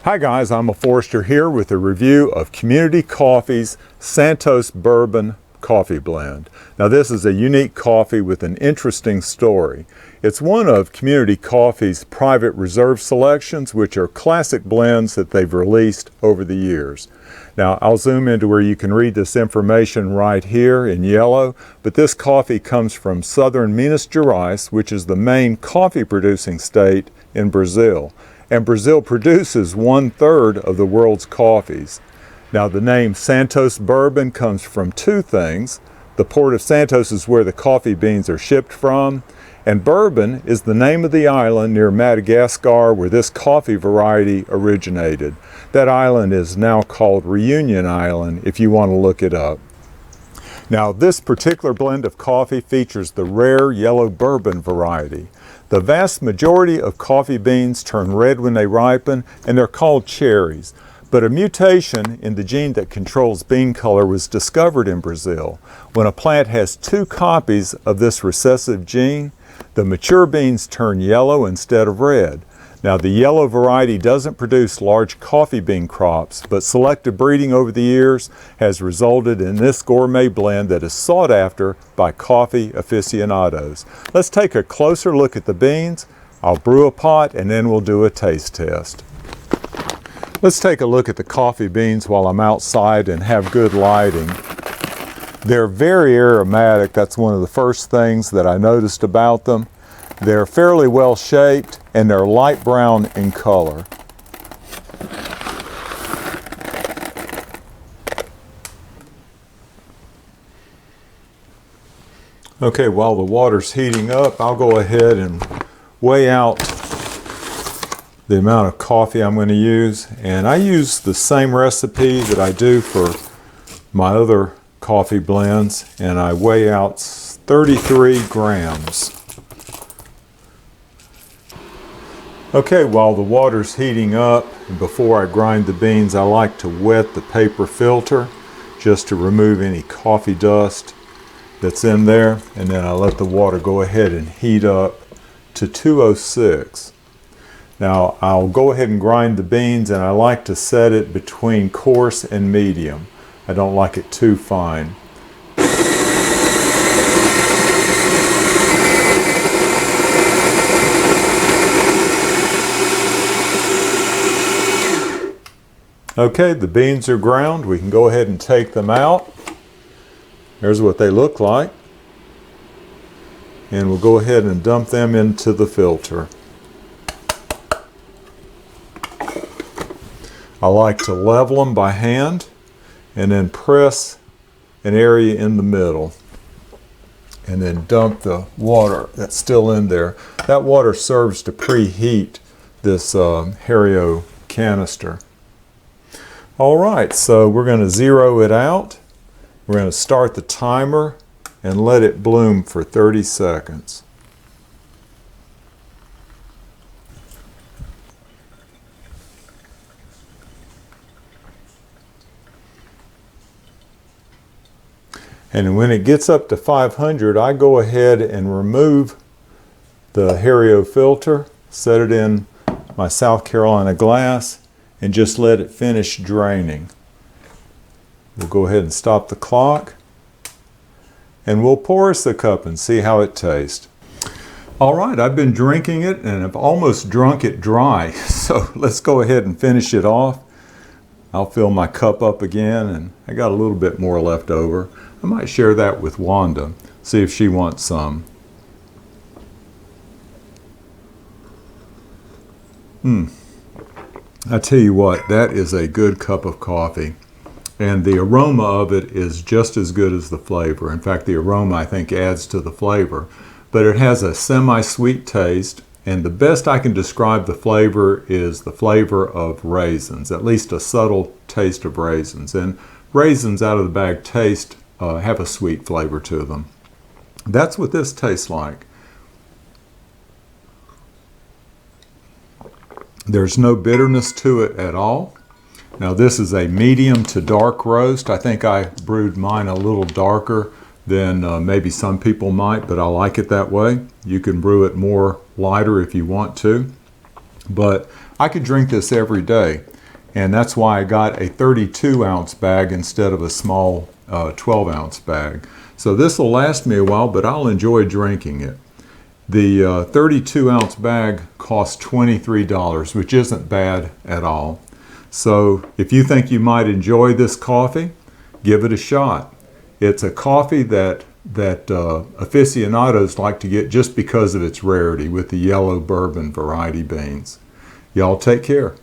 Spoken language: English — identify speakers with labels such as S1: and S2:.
S1: Hi guys, I'm Forrester here with a review of Community Coffee's Santos Bourbon coffee blend. Now this is a unique coffee with an interesting story. It's one of Community Coffee's private reserve selections, which are classic blends that they've released over the years. Now I'll zoom into where you can read this information right here in yellow, but this coffee comes from southern Minas Gerais, which is the main coffee producing state in Brazil. And Brazil produces 1/3 of the world's coffees. Now the name Santos Bourbon comes from two things. The port of Santos is where the coffee beans are shipped from, and Bourbon is the name of the island near Madagascar where this coffee variety originated. That island is now called Reunion Island if you want to look it up. Now this particular blend of coffee features the rare yellow bourbon variety. The vast majority of coffee beans turn red when they ripen, and they're called cherries. But a mutation in the gene that controls bean color was discovered in Brazil. When a plant has two copies of this recessive gene, the mature beans turn yellow instead of red. Now the yellow variety doesn't produce large coffee bean crops, but selective breeding over the years has resulted in this gourmet blend that is sought after by coffee aficionados. Let's take a closer look at the beans. I'll brew a pot and then we'll do a taste test. Let's take a look at the coffee beans while I'm outside and have good lighting. They're very aromatic. That's one of the first things that I noticed about them. They're fairly well shaped and they're light brown in color. Okay, while the water's heating up, I'll go ahead and weigh out the amount of coffee I'm going to use. And I use the same recipe that I do for my other coffee blends, and I weigh out 33 grams. Okay, while the water's heating up, and before I grind the beans, I like to wet the paper filter just to remove any coffee dust that's in there, and then I let the water go ahead and heat up to 206. Now I'll go ahead and grind the beans, and I like to set it between coarse and medium. I don't like it too fine. Okay, the beans are ground. We can go ahead and take them out. There's what they look like. And we'll go ahead and dump them into the filter. I like to level them by hand and then press an area in the middle and then dump the water that's still in there. That water serves to preheat this Hario canister. All right, so we're going to zero it out. We're going to start the timer and let it bloom for 30 seconds. And when it gets up to 500, I go ahead and remove the Hario filter, set it in my South Carolina glass, and just let it finish draining. We'll go ahead and stop the clock, and we'll pour us the cup and see how it tastes. All right, I've been drinking it and I've almost drunk it dry, so let's go ahead and finish it off. I'll fill my cup up again, and I got a little bit more left over. I might share that with Wanda, see if she wants some. I tell you what, that is a good cup of coffee. And the aroma of it is just as good as the flavor. In fact, the aroma, I think, adds to the flavor. But it has a semi-sweet taste, and the best I can describe the flavor is the flavor of raisins, at least a subtle taste of raisins. And raisins out of the bag have a sweet flavor to them. That's what this tastes like. There's no bitterness to it at all. Now this is a medium to dark roast. I think I brewed mine a little darker than maybe some people might, but I like it that way. You can brew it more lighter if you want to. But I could drink this every day, and that's why I got a 32-ounce bag instead of a small 12-ounce bag. So this will last me a while, but I'll enjoy drinking it. The 32-ounce bag costs $23, which isn't bad at all. So if you think you might enjoy this coffee, give it a shot. It's a coffee that aficionados like to get just because of its rarity with the yellow bourbon variety beans. Y'all take care.